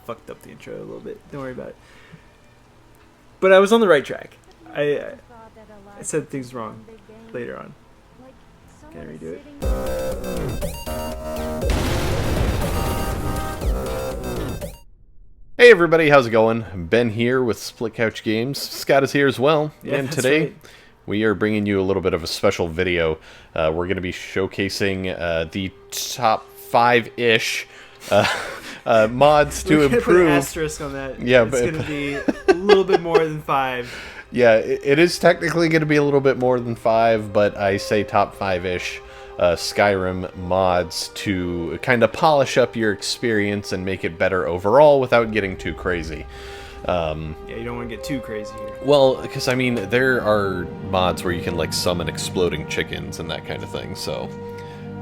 fucked up the intro a little bit. Don't worry about it. But I was on the right track. I said things wrong later on. Can I redo it? Hey everybody, how's it going? Ben here with Split Couch Games. Scott is here as well, Yeah, and that's today right. we are bringing you a little bit of a special video. We're going to be showcasing the top 5-ish mods to We're gonna improve. put an asterisk on that. Yeah, it's but going to be a little bit more than 5. Yeah, it is technically going to be a little bit more than 5, but I say top 5-ish Skyrim mods to kind of polish up your experience and make it better overall without getting too crazy. Yeah, you don't want to get too crazy here. Well, because, I mean, there are mods where you can, like, summon exploding chickens and that kind of thing, so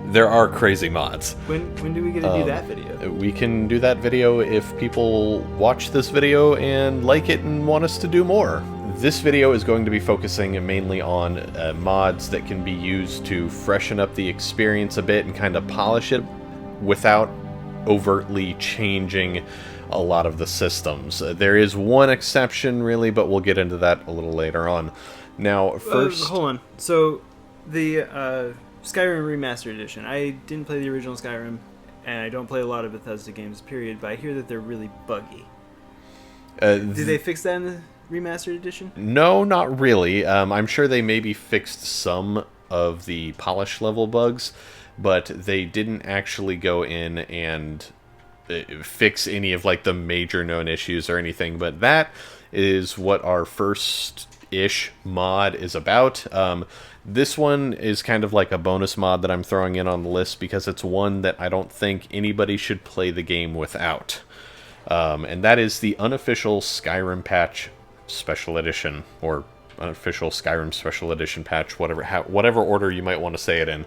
there are crazy mods. When do we get to do that video? We can do that video if people watch this video and like it and want us to do more. This video is going to be focusing mainly on mods that can be used to freshen up the experience a bit and kind of polish it without overtly changing a lot of the systems. There is one exception, really, but we'll get into that a little later on. Now, first... hold on. So, the Skyrim Remastered Edition. I didn't play the original Skyrim, and I don't play a lot of Bethesda games, period, but I hear that they're really buggy. Did they fix that in the Remastered Edition? No, not really. I'm sure they maybe fixed some of the polish level bugs, but they didn't actually go in and fix any of like the major known issues or anything. But that is what our first-ish mod is about. This one is kind of like a bonus mod that I'm throwing in on the list because it's one that I don't think anybody should play the game without. And that is the unofficial Skyrim patch Special Edition, or unofficial Skyrim Special Edition patch, whatever order you might want to say it in.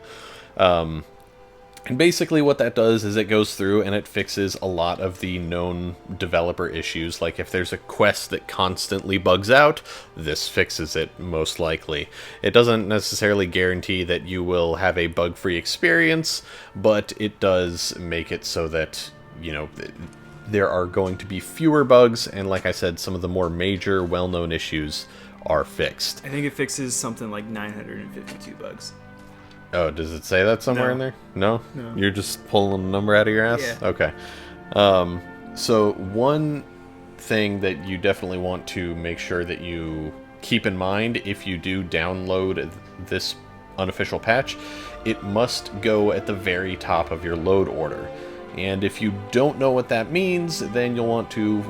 And basically what that does is it goes through and it fixes a lot of the known developer issues. Like if there's a quest that constantly bugs out, this fixes it most likely. It doesn't necessarily guarantee that you will have a bug-free experience, but it does make it so that, you know, there are going to be fewer bugs, and like I said, some of the more major, well-known issues are fixed. I think it fixes something like 952 bugs. Oh, does it say that somewhere in there? No? No. You're just pulling a number out of your ass? Yeah. Okay. So one thing that you definitely want to make sure that you keep in mind if you do download this unofficial patch, it must go at the very top of your load order. And if you don't know what that means, then you'll want to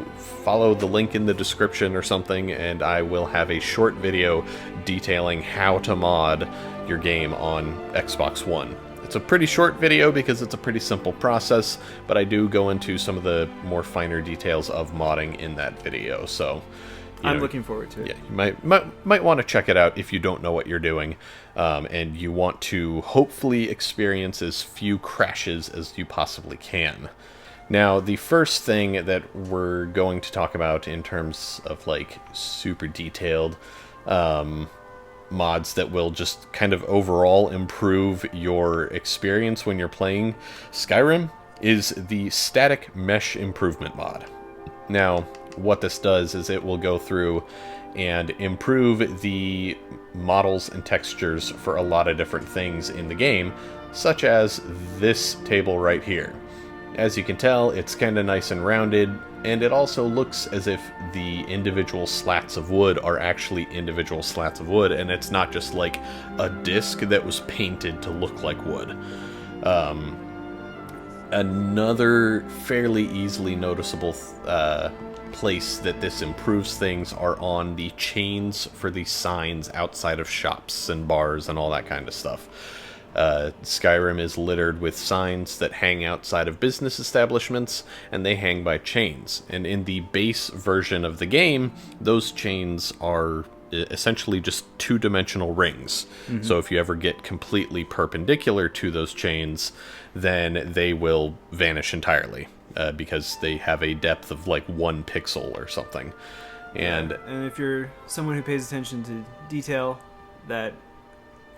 follow the link in the description or something, and I will have a short video detailing how to mod your game on Xbox One. It's a pretty short video because it's a pretty simple process, but I do go into some of the more finer details of modding in that video, so... I'm looking forward to it. Yeah, you might want to check it out if you don't know what you're doing, and you want to hopefully experience as few crashes as you possibly can. Now, the first thing that we're going to talk about in terms of like super detailed mods that will just kind of overall improve your experience when you're playing Skyrim is the Static Mesh Improvement mod. Now, what this does is it will go through and improve the models and textures for a lot of different things in the game, such as this table right here. As you can tell, it's kind of nice and rounded, and it also looks as if the individual slats of wood are actually individual slats of wood, and it's not just like a disc that was painted to look like wood. Another fairly easily noticeable place that this improves things are on the chains for the signs outside of shops and bars and all that kind of stuff. Skyrim is littered with signs that hang outside of business establishments, and they hang by chains. And in the base version of the game, those chains are essentially just two-dimensional rings. Mm-hmm. So if you ever get completely perpendicular to those chains, then they will vanish entirely. Because they have a depth of like 1 pixel or something. And if you're someone who pays attention to detail, that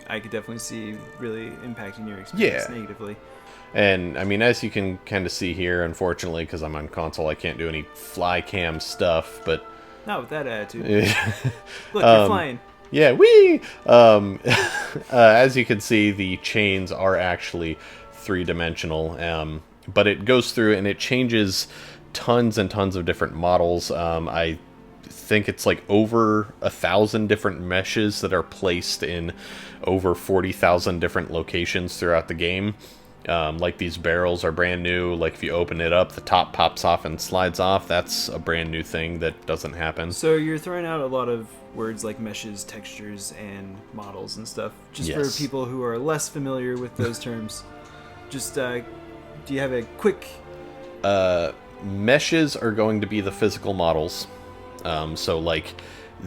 I could definitely see really impacting your experience negatively. And, I mean, as you can kind of see here, unfortunately, because I'm on console, I can't do any fly cam stuff, but... Not with that attitude. Look, you're flying. Yeah, whee! As you can see, the chains are actually three-dimensional, but it goes through and it changes tons and tons of different models. I think it's like over 1,000 different meshes that are placed in over 40,000 different locations throughout the game. Like these barrels are brand new. Like if you open it up, the top pops off and slides off. That's a brand new thing that doesn't happen. So you're throwing out a lot of words like meshes, textures, and models and stuff. Just for people who are less familiar with those terms. Just, do you have a quick... Meshes are going to be the physical models. So like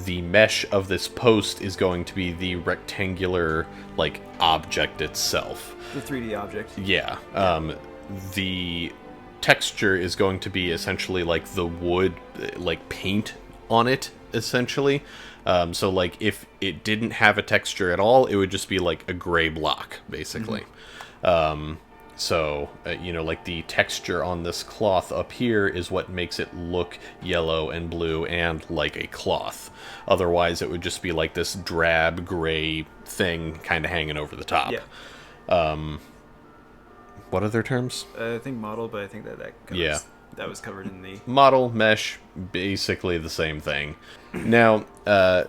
the mesh of this post is going to be the rectangular like object itself. The 3D object. Yeah. The texture is going to be essentially like the wood, like paint on it, essentially. So like if it didn't have a texture at all, it would just be like a gray block, basically. So, you know, like the texture on this cloth up here is what makes it look yellow and blue and like a cloth. Otherwise, it would just be like this drab gray thing kind of hanging over the top. Yeah. What other terms? I think model, but I think that covers, that was covered in the... Model, mesh, basically the same thing. Now,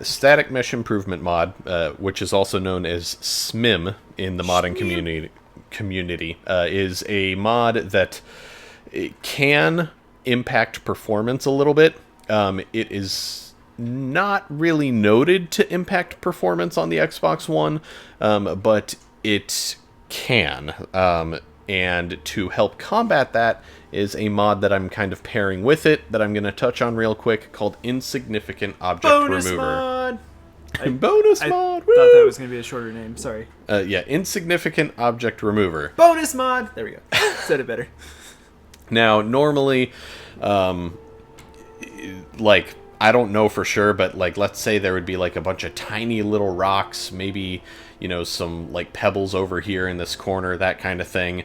Static Mesh Improvement mod, which is also known as SMIM in the modding community, is a mod that it can impact performance a little bit. It is not really noted to impact performance on the Xbox One, but it can. And to help combat that is a mod that I'm kind of pairing with it that I'm going to touch on real quick called Insignificant Object Remover. Mod! Bonus I mod! Thought that was going to be a shorter name. Sorry. Yeah, Insignificant Object Remover. Bonus mod! There we go. Said it better. Now, normally, like, I don't know for sure, but, like, let's say there would be, like, a bunch of tiny little rocks, maybe, you know, some, like, pebbles over here in this corner, that kind of thing.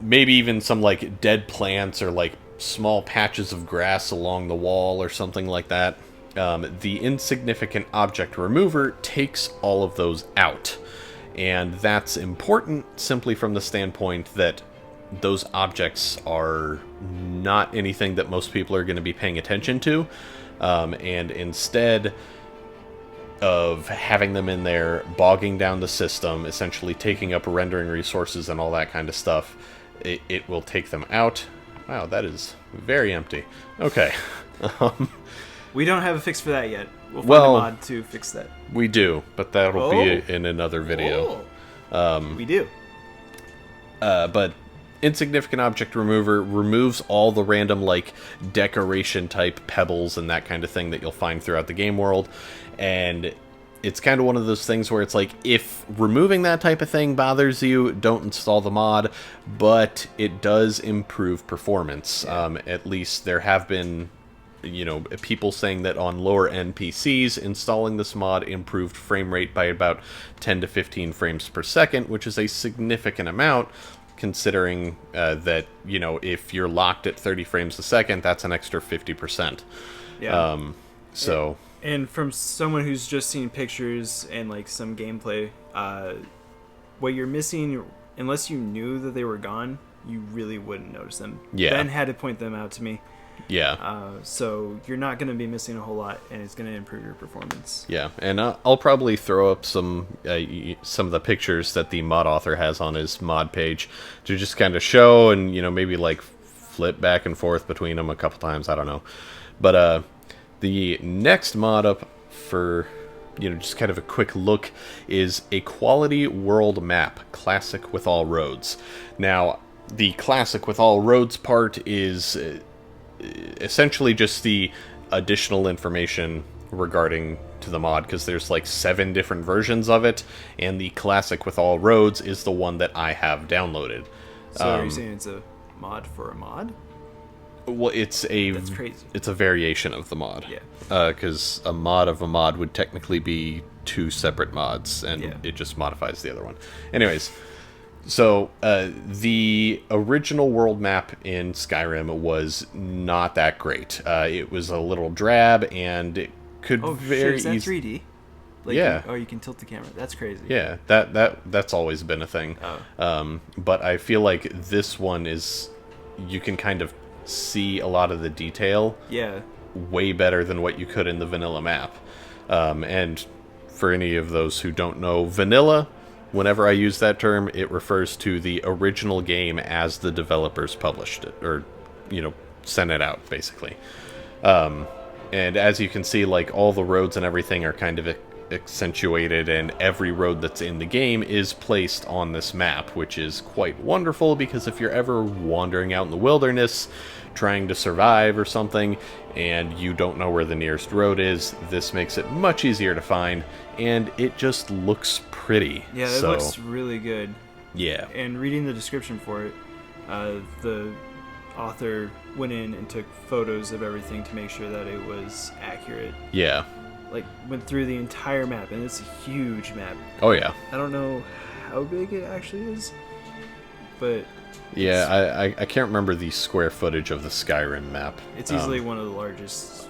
Maybe even some, like, dead plants or, like, small patches of grass along the wall or something like that. The Insignificant Object Remover takes all of those out. And that's important simply from the standpoint that those objects are not anything that most people are going to be paying attention to. And instead of having them in there, bogging down the system, essentially taking up rendering resources and all that kind of stuff, it will take them out. Wow, that is very empty. Okay. We don't have a fix for that yet. We'll find a mod to fix that. We do, but that'll be in another video. We do. But Insignificant Object Remover removes all the random, like, decoration-type pebbles and that kind of thing that you'll find throughout the game world. And it's kind of one of those things where it's like, if removing that type of thing bothers you, don't install the mod, but it does improve performance. Yeah. At least there have been, you know, people saying that on lower-end PCs, installing this mod improved frame rate by about 10 to 15 frames per second, which is a significant amount, considering that, you know, if you're locked at 30 frames a second, that's an extra 50%. Yeah. So... And from someone who's just seen pictures and, like, some gameplay, what you're missing, unless you knew that they were gone, you really wouldn't notice them. Yeah. Ben had to point them out to me. Yeah. So you're not going to be missing a whole lot, and it's going to improve your performance. Yeah, and I'll probably throw up some of the pictures that the mod author has on his mod page to just kind of show and, you know, maybe, like, flip back and forth between them a couple times. I don't know. But, the next mod up for, you know, just kind of a quick look is a quality world map, classic with all roads. Now, the classic with all roads part is essentially just the additional information regarding to the mod, because there's like 7 different versions of it, and the classic with all roads is the one that I have downloaded. So are you saying it's a mod for a mod? Well, that's crazy. It's a variation of the mod. Yeah. Because a mod of a mod would technically be 2 separate mods, and it just modifies the other one. Anyways, So, the original world map in Skyrim was not that great. It was a little drab, and it could very is that 3D? Like, yeah. You can tilt the camera. That's crazy. Yeah, that's always been a thing. But I feel like this one is, you can kind of see a lot of the detail. Yeah. Way better than what you could in the vanilla map. And for any of those who don't know, vanilla, whenever I use that term, it refers to the original game as the developers published it, or, sent it out, basically. And as you can see, like, all the roads and everything are kind of accentuated, and every road that's in the game is placed on this map, which is quite wonderful, because if you're ever wandering out in the wilderness, trying to survive or something, and you don't know where the nearest road is, this makes it much easier to find, and it just looks pretty. Yeah, it looks really good. Yeah. And reading the description for it, the author went in and took photos of everything to make sure that it was accurate. Yeah. Like, went through the entire map, and it's a huge map. Oh, yeah. I don't know how big it actually is, but... Yeah, I can't remember the square footage of the Skyrim map. It's easily one of the largest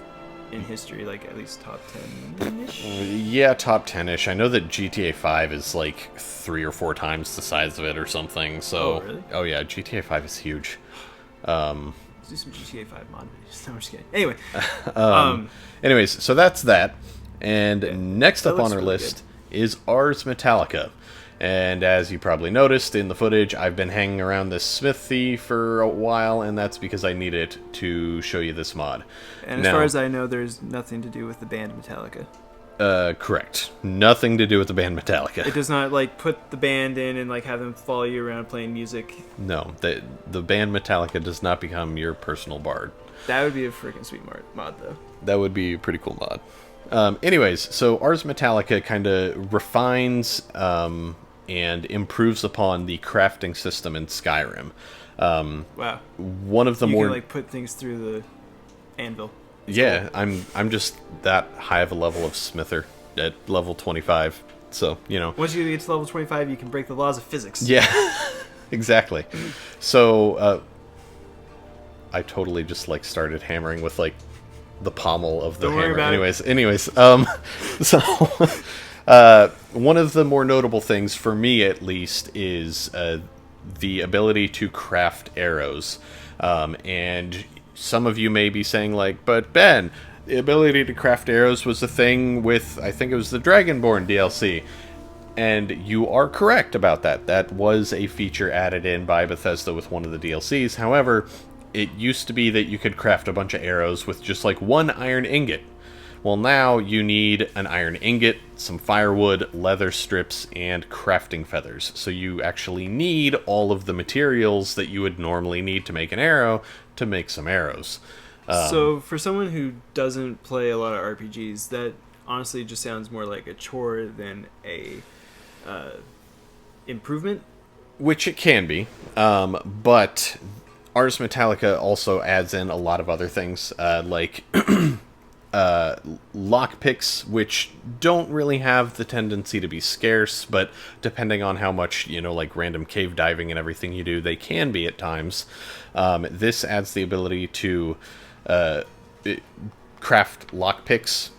in history, like at least top 10-ish? Yeah, top 10-ish. I know that GTA 5 is like 3 or 4 times the size of it or something, so... Oh, really? Oh, yeah, GTA 5 is huge. Let's do some GTA 5 mod videos. No, I'm just kidding. Anyway. Anyways, so that's that. And next up on our really list is Ars Metallica. And as you probably noticed in the footage, I've been hanging around this smithy for a while, and that's because I need it to show you this mod. And as far as I know, there's nothing to do with the band Metallica. Correct. Nothing to do with the band Metallica. It does not, like, put the band in and, like, have them follow you around playing music. No, the band Metallica does not become your personal bard. That would be a freaking sweet mod, though. That would be a pretty cool mod. Anyways, so Ars Metallica kind of refines and improves upon the crafting system in Skyrim. Wow. One of the you more... can, like, put things through the anvil. Yeah, I'm just that high of a level of smither at level 25. So, Once you get to level 25, you can break the laws of physics. Yeah, exactly. So, I totally just, like, started hammering with, like, the pommel of the hammer. Anyways, so one of the more notable things, for me at least, is the ability to craft arrows. And some of you may be saying, like, but Ben, the ability to craft arrows was a thing with, I think it was the Dragonborn DLC. And you are correct about that. That was a feature added in by Bethesda with one of the DLCs. However, it used to be that you could craft a bunch of arrows with just like one iron ingot. Well, now you need an iron ingot, some firewood, leather strips, and crafting feathers. So you actually need all of the materials that you would normally need to make an arrow to make some arrows. So for someone who doesn't play a lot of RPGs, that honestly just sounds more like a chore than a improvement. Which it can be, but Ars Metallica also adds in a lot of other things, like lockpicks, which don't really have the tendency to be scarce, but depending on how much, like random cave diving and everything you do, they can be at times. This adds the ability to craft lockpicks.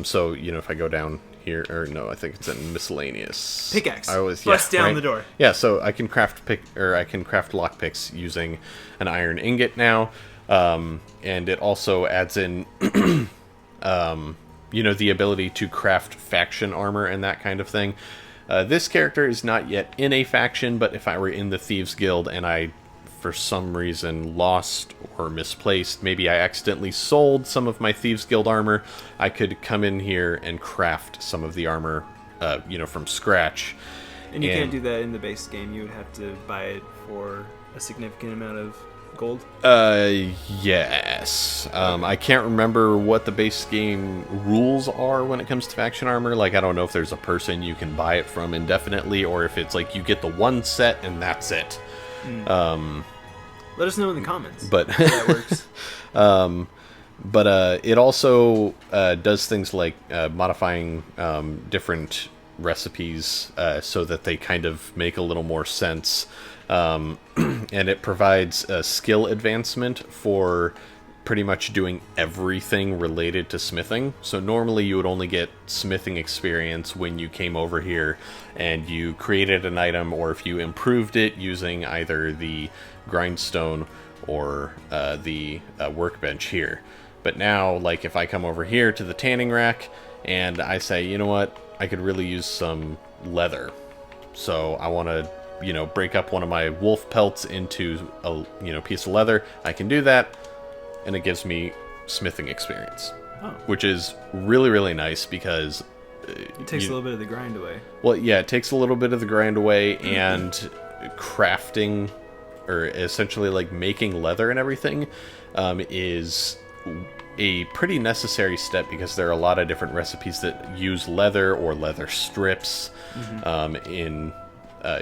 So, if I go down here, or no, I think it's in miscellaneous. Pickaxe. Bust down the door. Yeah, so I can craft lockpicks using an iron ingot now. And it also adds in the ability to craft faction armor and that kind of thing. This character is not yet in a faction, but if I were in the Thieves Guild and I, for some reason, lost or misplaced, maybe I accidentally sold some of my Thieves Guild armor, I could come in here and craft some of the armor, from scratch. And you can't do that in the base game. You would have to buy it for a significant amount of gold? Yes. I can't remember what the base game rules are when it comes to faction armor. Like, I don't know if there's a person you can buy it from indefinitely, or if it's like you get the one set and that's it. Let us know in the comments. But how that works. But it also does things like modifying different recipes so that they kind of make a little more sense. And it provides a skill advancement for pretty much doing everything related to smithing. So normally you would only get smithing experience when you came over here and you created an item, or if you improved it using either the grindstone or the workbench here. But now, like, if I come over here to the tanning rack and I say, you know what, I could really use some leather. So I want to, you know, break up one of my wolf pelts into a, you know, piece of leather. I can do that, and it gives me smithing experience, which is really, really nice because it takes a little bit of the grind away. Well, yeah, it takes a little bit of the grind away, and crafting, or essentially like making leather and everything, is a pretty necessary step because there are a lot of different recipes that use leather or leather strips in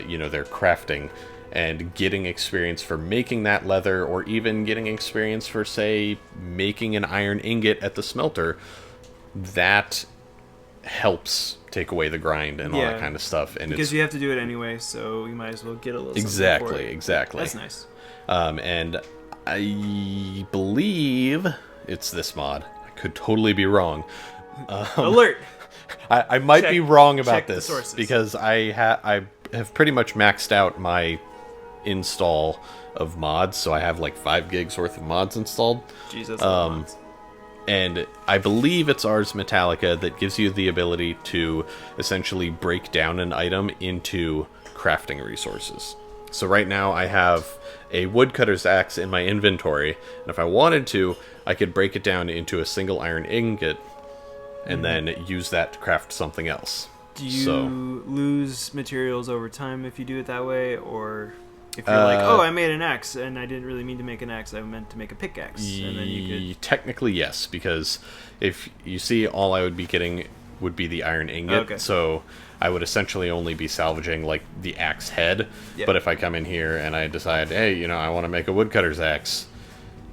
you know, their crafting, and getting experience for making that leather, or even getting experience for, say, making an iron ingot at the smelter, that helps take away the grind and all that kind of stuff. And because you have to do it anyway, so you might as well get a little exactly something for it. Exactly. That's nice. And I believe it's this mod. I could totally be wrong. Alert! I might be wrong about this sources, because I have pretty much maxed out my install of mods, so I have like 5 gigs worth of mods installed. Jesus, mods. And I believe it's Ars Metallica that gives you the ability to essentially break down an item into crafting resources. So right now I have a woodcutter's axe in my inventory, and if I wanted to, I could break it down into a single iron ingot and then use that to craft something else. Do you lose materials over time if you do it that way, or if you're like, oh, I made an axe and I didn't really mean to make an axe, I meant to make a pickaxe, and then you could... Technically, yes, because if you see, all I would be getting would be the iron ingot, so I would essentially only be salvaging like the axe head. But if I come in here and I decide, hey, you know, I want to make a woodcutter's axe,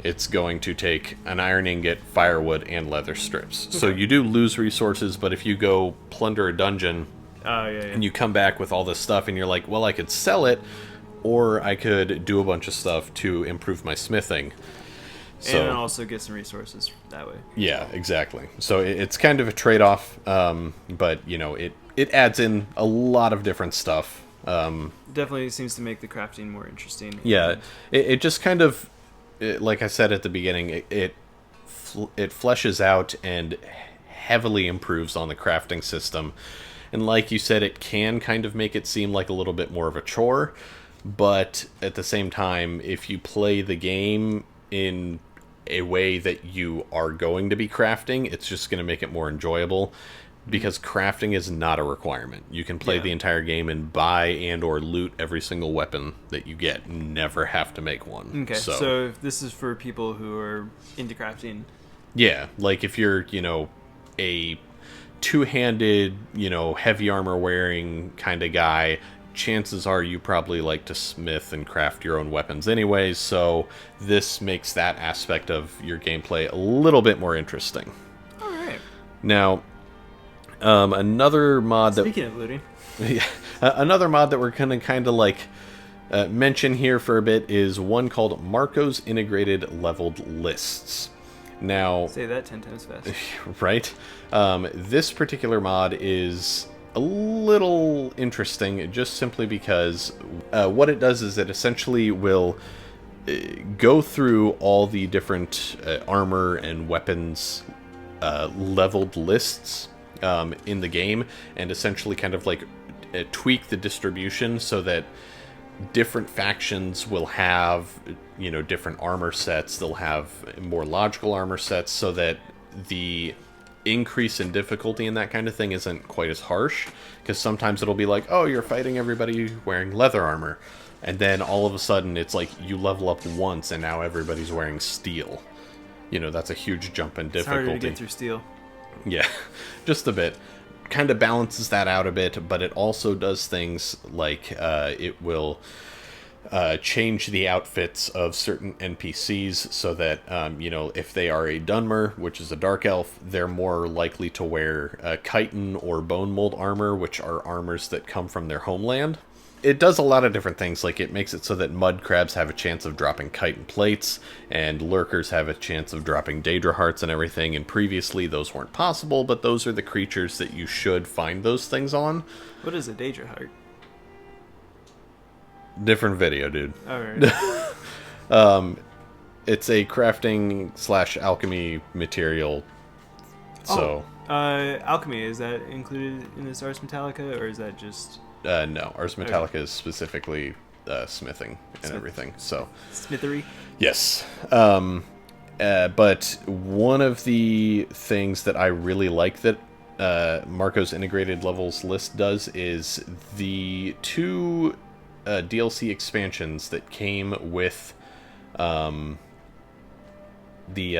it's going to take an iron ingot, firewood, and leather strips. So you do lose resources, but if you go plunder a dungeon and you come back with all this stuff and you're like, well, I could sell it, or I could do a bunch of stuff to improve my smithing. So, and also get some resources that way. Yeah, exactly. So it's kind of a trade-off, but, you know, it adds in a lot of different stuff. Definitely seems to make the crafting more interesting. Yeah, it just kind of... like I said at the beginning, it fleshes out and heavily improves on the crafting system. And like you said, it can kind of make it seem like a little bit more of a chore. But at the same time, if you play the game in a way that you are going to be crafting, it's just going to make it more enjoyable. Because crafting is not a requirement. You can play the entire game and buy and or loot every single weapon that you get. Never have to make one. Okay, so if this is for people who are into crafting. Yeah, like if you're, you know, a two-handed, you know, heavy armor wearing kind of guy, chances are you probably like to smith and craft your own weapons anyways, so this makes that aspect of your gameplay a little bit more interesting. Alright. Now... another mod Speaking of looting. another mod that we're gonna kind of like mention here for a bit is one called Marco's Integrated Leveled Lists. Now, say that 10 times fast. Right? This particular mod is a little interesting just simply because what it does is it essentially will go through all the different armor and weapons leveled lists in the game, and essentially kind of like tweak the distribution so that different factions will have, you know, different armor sets. They'll have more logical armor sets so that the increase in difficulty and that kind of thing isn't quite as harsh, because sometimes it'll be like, oh, you're fighting everybody wearing leather armor, and then all of a sudden it's like you level up once and now everybody's wearing steel. You know, that's a huge jump in difficulty. It's harder to get through steel. Yeah, just a bit. Kind of balances that out a bit, but it also does things like it will change the outfits of certain NPCs so that, if they are a Dunmer, which is a dark elf, they're more likely to wear chitin or bone mold armor, which are armors that come from their homeland. It does a lot of different things, like it makes it so that mud crabs have a chance of dropping chitin plates, and lurkers have a chance of dropping Daedra hearts and everything, and previously those weren't possible, but those are the creatures that you should find those things on. What is a Daedra heart? Different video, dude. Alright. It's a crafting / alchemy material. So, alchemy, is that included in this Ars Metallica, or is that just... no, Ars Metallica is specifically smithing and everything. So smithery. Yes, but one of the things that I really like that Marco's integrated levels list does is the 2 DLC expansions that came with the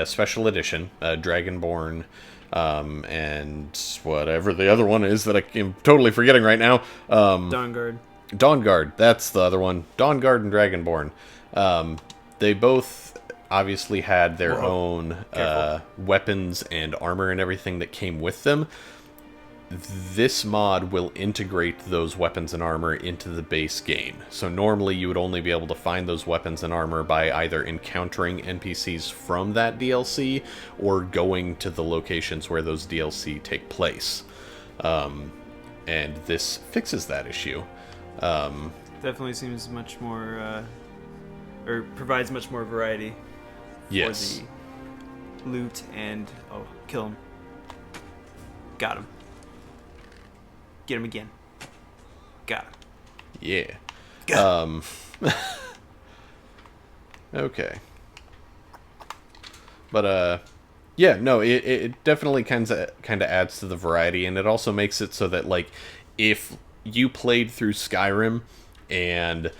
Special Edition, Dragonborn. And whatever the other one is that I'm totally forgetting right now. Dawnguard. Dawnguard, that's the other one. Dawnguard and Dragonborn. They both obviously had their own weapons and armor and everything that came with them. This mod will integrate those weapons and armor into the base game. So normally you would only be able to find those weapons and armor by either encountering NPCs from that DLC or going to the locations where those DLC take place. And this fixes that issue. Definitely seems much more, or provides much more variety for the loot and... Oh, kill him. Got him. Get him again. Got him. Yeah. Got him. Okay. But, yeah, no, it definitely kind of adds to the variety, and it also makes it so that, like, if you played through Skyrim and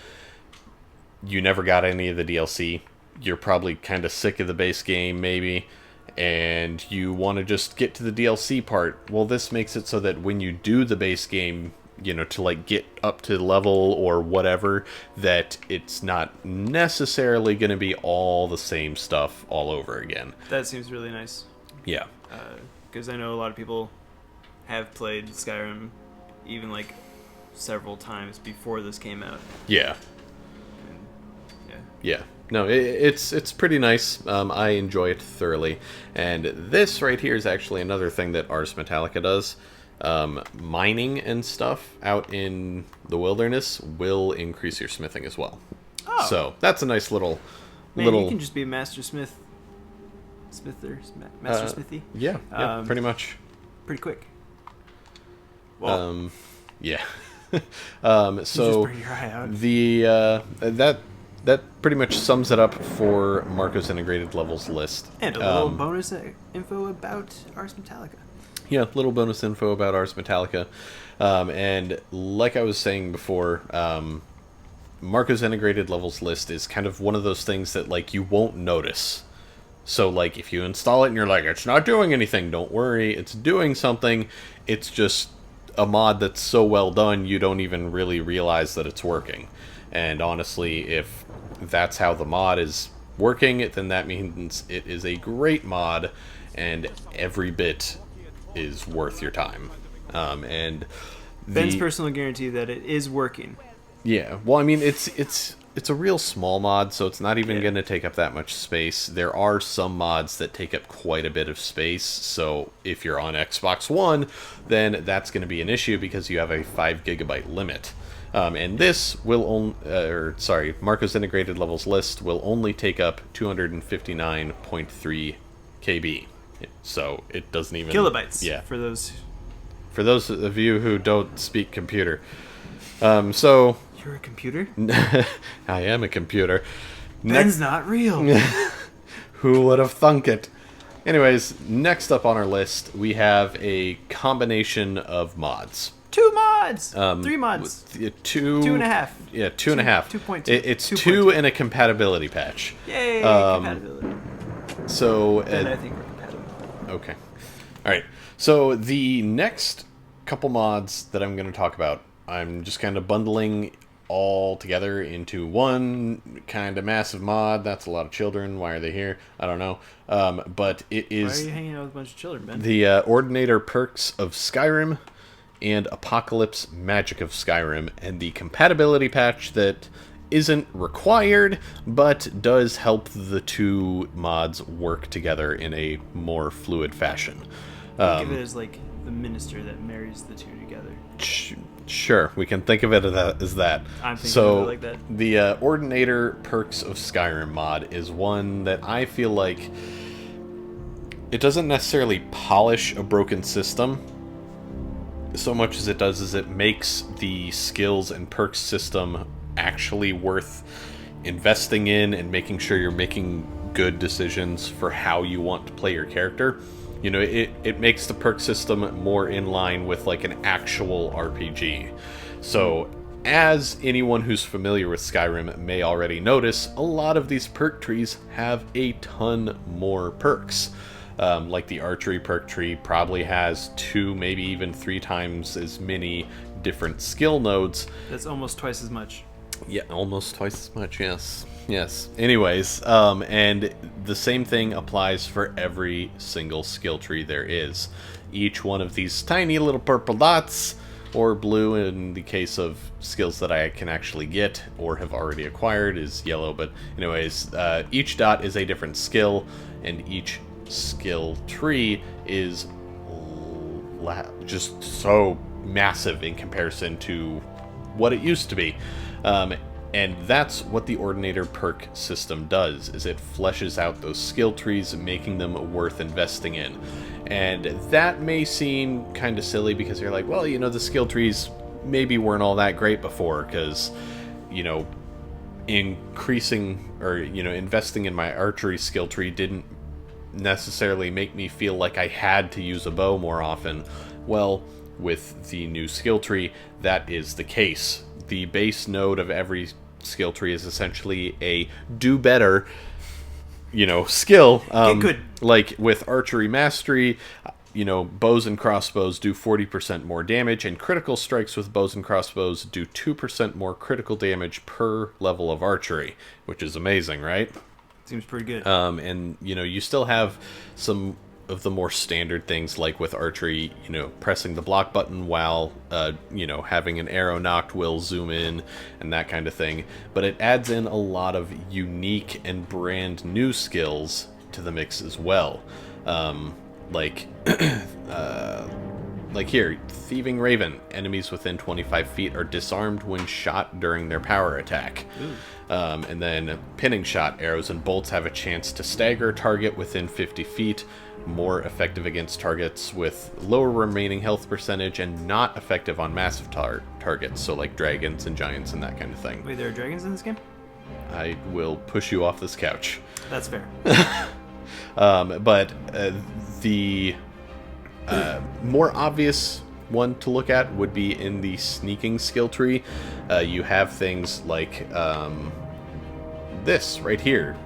you never got any of the DLC, you're probably kind of sick of the base game, maybe, and you want to just get to the DLC part, well, this makes it so that when you do the base game, to, like, get up to level or whatever, that it's not necessarily going to be all the same stuff all over again. That seems really nice. Yeah. Because I know a lot of people have played Skyrim even, like, several times before this came out. Yeah. And, yeah. No, it's pretty nice. I enjoy it thoroughly. And this right here is actually another thing that Ars Metallica does. Mining and stuff out in the wilderness will increase your smithing as well. Oh. So that's a nice little... you can just be a master smith. Master smithy? Yeah, pretty much. Pretty quick. Well, yeah. so just bring your eye out. That pretty much sums it up for Marco's integrated levels list. And a little bonus info about Ars Metallica. Yeah, little bonus info about Ars Metallica. And like I was saying before, Marco's integrated levels list is kind of one of those things that, like, you won't notice. So, like, if you install it and you're like, it's not doing anything, don't worry, it's doing something. It's just a mod that's so well done, you don't even really realize that it's working. And honestly, if that's how the mod is working, then that means it is a great mod, and every bit is worth your time. And Ben's personal guarantee that it is working. Yeah, well, I mean, it's a real small mod, so it's not even going to take up that much space. There are some mods that take up quite a bit of space, so if you're on Xbox One, then that's going to be an issue because you have a 5 gigabyte limit. And this will Marco's integrated levels list will only take up 259.3 KB. So it doesn't even... Kilobytes. Yeah. For those of you who don't speak computer. So... You're a computer? I am a computer. Ben's not real. Who would have thunk it? Anyways, next up on our list, we have a combination of mods. 2 mods! 3 mods. 2.5. Yeah, 2.5. 2.2. It's 2.2. 2 and a compatibility patch. Yay, compatibility. So... And I think we're compatible. Okay. Alright, so the next couple mods that I'm going to talk about, I'm just kind of bundling all together into one kind of massive mod. That's a lot of children. Why are they here? I don't know. But it is... Why are you hanging out with a bunch of children, Ben? The Ordinator Perks of Skyrim and Apocalypse Magic of Skyrim, and the compatibility patch that isn't required, but does help the two mods work together in a more fluid fashion. Think of it as like the minister that marries the two together. Sure, we can think of it as that. I'm thinking of it like that. The Ordinator Perks of Skyrim mod is one that I feel like it doesn't necessarily polish a broken system so much as it does is it makes the skills and perks system actually worth investing in and making sure you're making good decisions for how you want to play your character. You know, it makes the perk system more in line with like an actual RPG. So, as anyone who's familiar with Skyrim may already notice, a lot of these perk trees have a ton more perks. Like the archery perk tree probably has 2, maybe even 3 times as many different skill nodes. That's almost twice as much. Yeah, almost twice as much, yes. Yes. Anyways, and the same thing applies for every single skill tree there is. Each one of these tiny little purple dots, or blue in the case of skills that I can actually get or have already acquired, is yellow. But anyways, each dot is a different skill, and each skill tree is just so massive in comparison to what it used to be. And that's what the Ordinator perk system does, is it fleshes out those skill trees, making them worth investing in. And that may seem kind of silly because you're like, well, you know, the skill trees maybe weren't all that great before because, you know, increasing or, you know, investing in my archery skill tree didn't necessarily make me feel like I had to use a bow more often. Well, with the new skill tree, that is the case. The base node of every skill tree is essentially a do better, you know, skill. Get good. Like with archery mastery, you know, bows and crossbows do 40% more damage, and critical strikes with bows and crossbows do 2% more critical damage per level of archery, which is amazing, right? Seems pretty good. And, you know, you still have some of the more standard things, like with archery, you know, pressing the block button while, you know, having an arrow knocked will zoom in and that kind of thing. But it adds in a lot of unique and brand new skills to the mix as well. Like here, Thieving Raven. Enemies within 25 feet are disarmed when shot during their power attack. And then Pinning Shot. Arrows and bolts have a chance to stagger a target within 50 feet. More effective against targets with lower remaining health percentage and not effective on massive targets, so like dragons and giants and that kind of thing. Wait, there are dragons in this game? I will push you off this couch. That's fair. But the more obvious one to look at would be in the sneaking skill tree. You have things like this right here,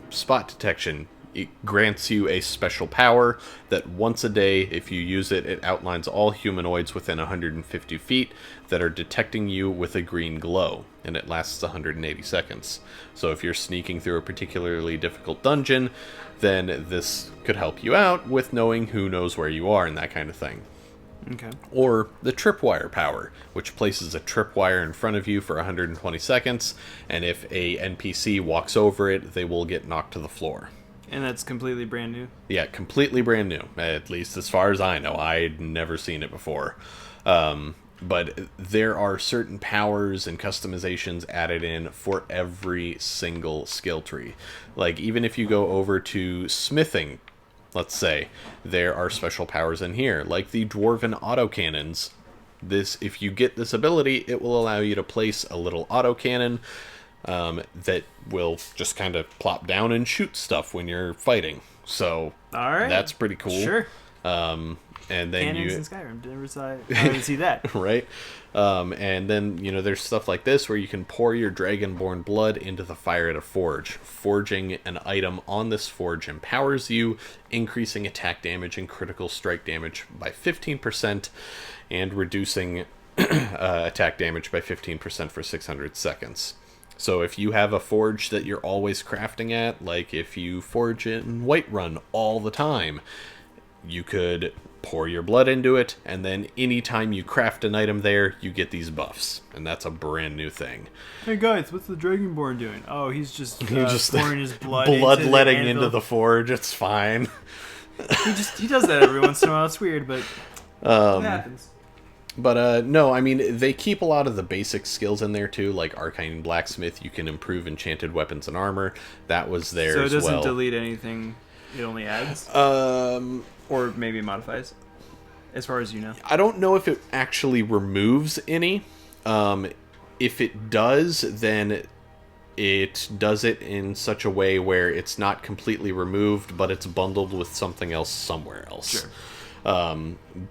spot detection. It grants you a special power that once a day, if you use it, it outlines all humanoids within 150 feet that are detecting you with a green glow, and it lasts 180 seconds. So if you're sneaking through a particularly difficult dungeon, then this could help you out with knowing who knows where you are and that kind of thing. Okay. Or the tripwire power, which places a tripwire in front of you for 120 seconds, and if a NPC walks over it, they will get knocked to the floor. And that's completely brand new? Yeah, completely brand new, at least as far as I know. I'd never seen it before. But there are certain powers and customizations added in for every single skill tree. Like, even if you go over to smithing, let's say, there are special powers in here, like the dwarven autocannons. This, if you get this ability, it will allow you to place a little autocannon that will just kind of plop down and shoot stuff when you're fighting. So that's pretty cool. Sure. And then Cannons in Skyrim. Didn't see that. Right. And then, you know, there's stuff like this where you can pour your dragonborn blood into the fire at a forge. Forging an item on this forge empowers you, increasing attack damage and critical strike damage by 15% and reducing attack damage by 15% for 600 seconds. So if you have a forge that you're always crafting at, like if you forge in Whiterun all the time, you could pour your blood into it, and then anytime you craft an item there, you get these buffs. And that's a brand new thing. Hey guys, what's the Dragonborn doing? Oh, he's just pouring his blood bloodletting into the forge. It's fine. he does that every once in a while. It's weird, but it happens. But no, I mean, they keep a lot of the basic skills in there too, like Arcane Blacksmith. You can improve enchanted weapons and armor. That was there as well. So it doesn't delete anything, it only adds? Or maybe modifies, as far as you know. I don't know if it actually removes any. If it does, then it does it in such a way where it's not completely removed, but it's bundled with something else somewhere else. Sure.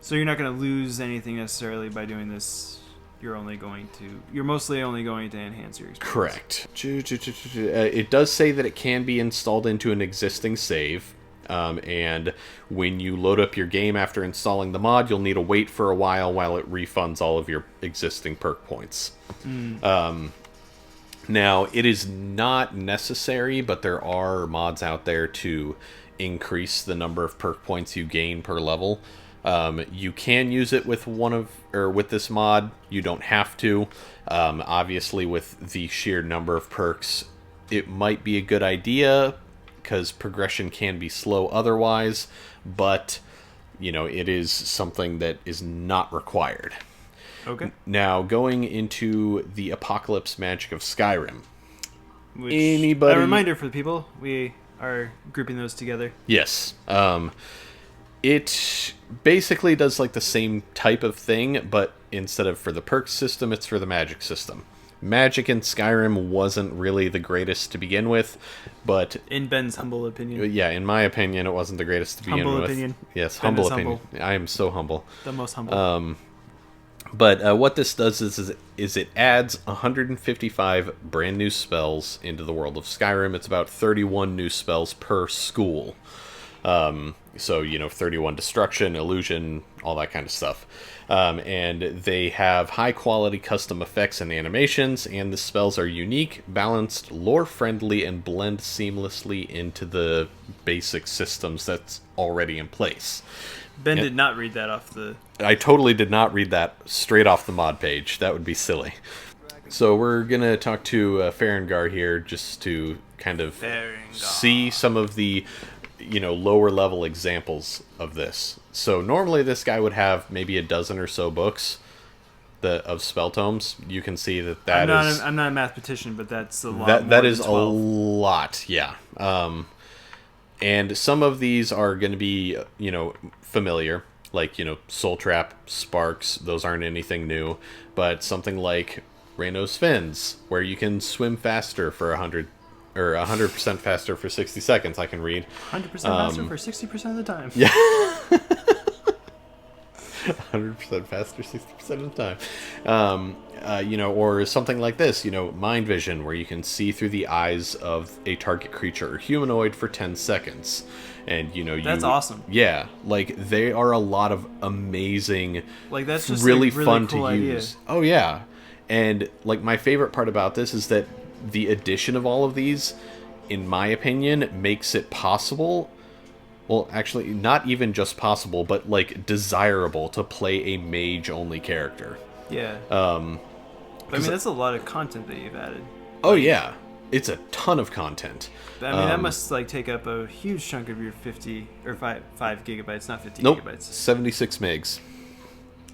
So you're not going to lose anything necessarily by doing this. You're mostly only going to enhance your experience. Correct. It does say that it can be installed into an existing save. And when you load up your game after installing the mod, you'll need to wait for a while it refunds all of your existing perk points. Now, it is not necessary, but there are mods out there to increase the number of perk points you gain per level. You can use it with with this mod. You don't have to. Obviously, with the sheer number of perks, it might be a good idea because progression can be slow otherwise, but it is something that is not required. Okay. Now, going into the apocalypse magic of Skyrim. A reminder for the people, we are grouping those together. Yes. It basically does like the same type of thing, but instead of for the perk system, it's for the magic system. Magic in Skyrim wasn't really the greatest to begin with, but... In Ben's humble opinion. Yeah, in my opinion, it wasn't the greatest to begin with. Humble opinion. Yes, Ben humble opinion. I am so humble. The most humble. But what this does is it adds 155 brand new spells into the world of Skyrim. It's about 31 new spells per school. So, 31 destruction, illusion, all that kind of stuff. And they have high-quality custom effects and animations, and the spells are unique, balanced, lore-friendly, and blend seamlessly into the basic systems that's already in place. Ben did not read that off the... I totally did not read that straight off the mod page. That would be silly. So we're going to talk to Farengar here just to kind of see some of the... lower level examples of this. So normally this guy would have maybe a dozen or so books of spell tomes. You can see that I'm not a mathematician, but that's a lot. That is a lot, yeah. And some of these are going to be, familiar, like, Soul Trap, Sparks, those aren't anything new. But something like Reyno's Fins, where you can swim faster for 100% faster for 60 seconds, I can read. 100% faster for 60% of the time. Yeah. 100% faster 60% of the time. Or something like this, Mind Vision, where you can see through the eyes of a target creature or humanoid for 10 seconds. And, That's awesome. Yeah. Like, they are a lot of amazing, like, that's just really a really fun cool to idea. use. Oh, yeah. And, like, my favorite part about this is that the addition of all of these, in my opinion, makes it possible. Well, actually, not even just possible, but, like, desirable to play a mage-only character. Yeah. I mean, that's a lot of content that you've added. Oh, yeah. It's a ton of content. I mean, that must, take up a huge chunk of your 50... or 5 gigabytes, not 50 nope, gigabytes. 76 megs.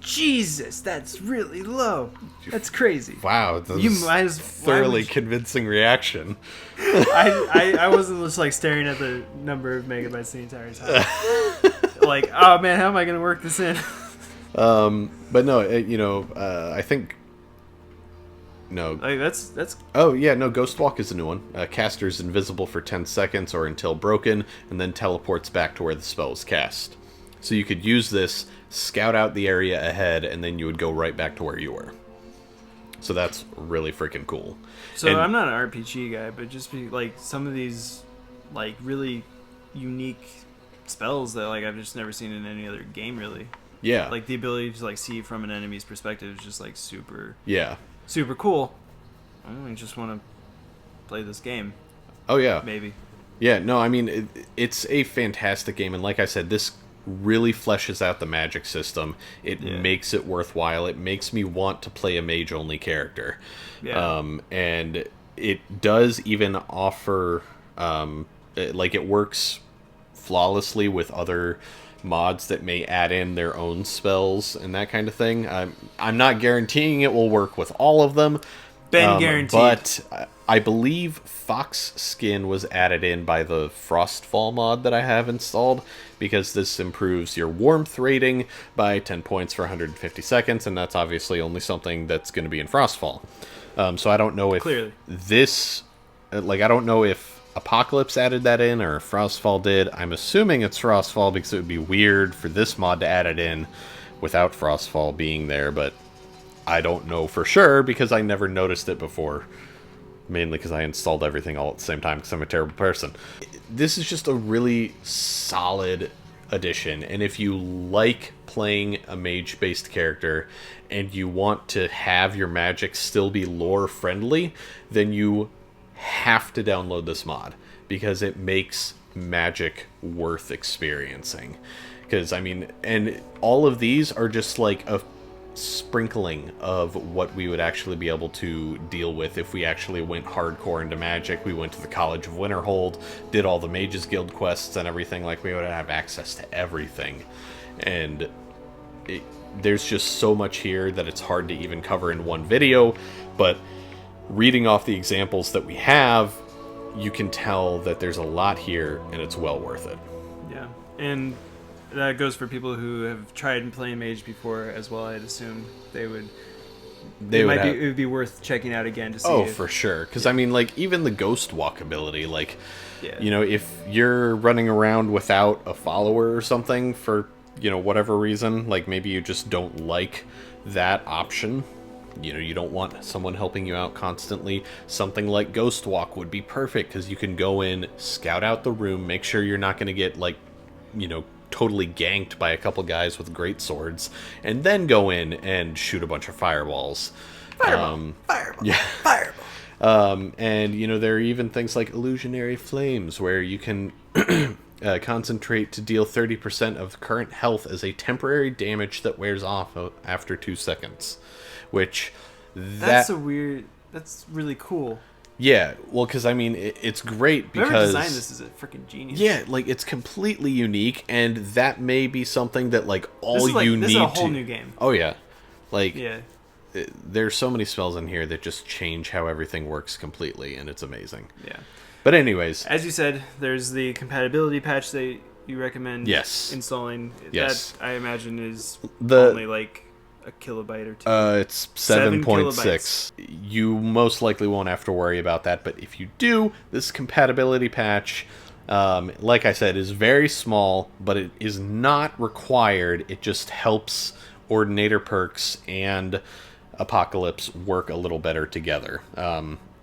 Jesus, that's really low. That's crazy. Wow, that was you might as thoroughly convincing reaction. I wasn't just staring at the number of megabytes the entire time. Oh man, how am I going to work this in? But no, I think no. That's. Oh yeah, no. Ghostwalk is a new one. Caster's invisible for 10 seconds or until broken, and then teleports back to where the spell is cast. So you could use this, scout out the area ahead, and then you would go right back to where you were. So that's really freaking cool. So I'm not an RPG guy, but just some of these really unique spells that I've just never seen in any other game really. Yeah. Like the ability to like see from an enemy's perspective is just like super cool. I just want to play this game. Oh yeah. Maybe. Yeah, no, I mean, it's a fantastic game, and like I said, this really fleshes out the magic system. It makes it worthwhile. It makes me want to play a mage-only character. Yeah. And it does even offer, like, it works flawlessly with other mods that may add in their own spells and that kind of thing. I'm not guaranteeing it will work with all of them. Guaranteed. But I believe Fox Skin was added in by the Frostfall mod that I have installed, because this improves your warmth rating by 10 points for 150 seconds, and that's obviously only something that's going to be in Frostfall. So I don't know if this... Like, I don't know if Apocalypse added that in or if Frostfall did. I'm assuming it's Frostfall, because it would be weird for this mod to add it in without Frostfall being there, but I don't know for sure because I never noticed it before. Mainly because I installed everything all at the same time because I'm a terrible person. This is just a really solid addition, and if you like playing a mage-based character and you want to have your magic still be lore-friendly, then you have to download this mod, because it makes magic worth experiencing. Because, I mean, and all of these are just like a sprinkling of what we would actually be able to deal with if we actually went hardcore into magic. We went to the College of Winterhold, did all the Mages Guild quests and everything. Like, we would have access to everything, and there's just so much here that it's hard to even cover in one video. But reading off the examples that we have, you can tell that there's a lot here, and it's well worth it. Yeah, and that goes for people who have tried playing Mage before as well. I'd assume it would be worth checking out again to see. Oh, for sure. Because, I mean, like, even the Ghost Walk ability, like, you know, if you're running around without a follower or something for, you know, whatever reason, like, maybe you just don't like that option, you know, you don't want someone helping you out constantly, something like Ghost Walk would be perfect, because you can go in, scout out the room, make sure you're not going to get, like, you know, totally ganked by a couple guys with great swords, and then go in and shoot a bunch of fireballs. Fireball. Yeah. Fireball. And, you know, there are even things like Illusionary Flames, where you can concentrate to deal 30% of current health as a temporary damage that wears off after 2 seconds. Which, that's really cool. Yeah, well, because, I mean, it's great because... Whoever designed this is a freaking genius. Yeah, like, it's completely unique, and that may be something that, like, all you need to... This is a whole new game. Oh, yeah. Like, yeah. There's so many spells in here that just change how everything works completely, and it's amazing. Yeah. But anyways... As you said, there's the compatibility patch that you recommend installing. Yes. That, I imagine, is only, like, a kilobyte or two. It's 7.6. You most likely won't have to worry about that, but if you do, this compatibility patch, like I said, is very small, but it is not required. It just helps Ordinator Perks and Apocalypse work a little better together.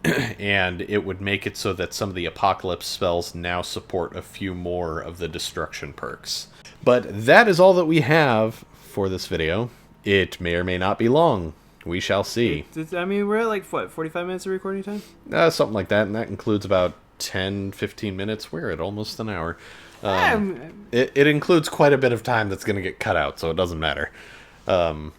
And it would make it so that some of the Apocalypse spells now support a few more of the Destruction perks. But that is all that we have for this video. It may or may not be long. We shall see. I mean, we're at like, what, 45 minutes of recording time? Something like that, and that includes about 10, 15 minutes. We're at almost an hour. It includes quite a bit of time that's going to get cut out, so it doesn't matter. Cause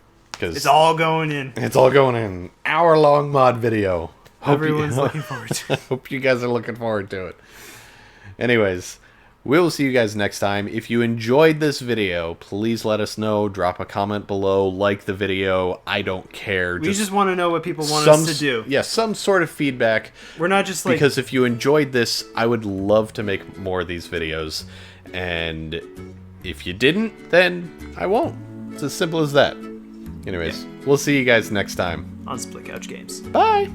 it's all going in. It's all going in. Hour-long mod video. Everyone's looking forward to it. Hope you guys are looking forward to it. Anyways, we'll see you guys next time. If you enjoyed this video, please let us know. Drop a comment below. Like the video. I don't care. We just want to know what people want us to do. Yeah, some sort of feedback. We're not just like... Because if you enjoyed this, I would love to make more of these videos. And if you didn't, then I won't. It's as simple as that. Anyways, we'll see you guys next time. On Split Couch Games. Bye!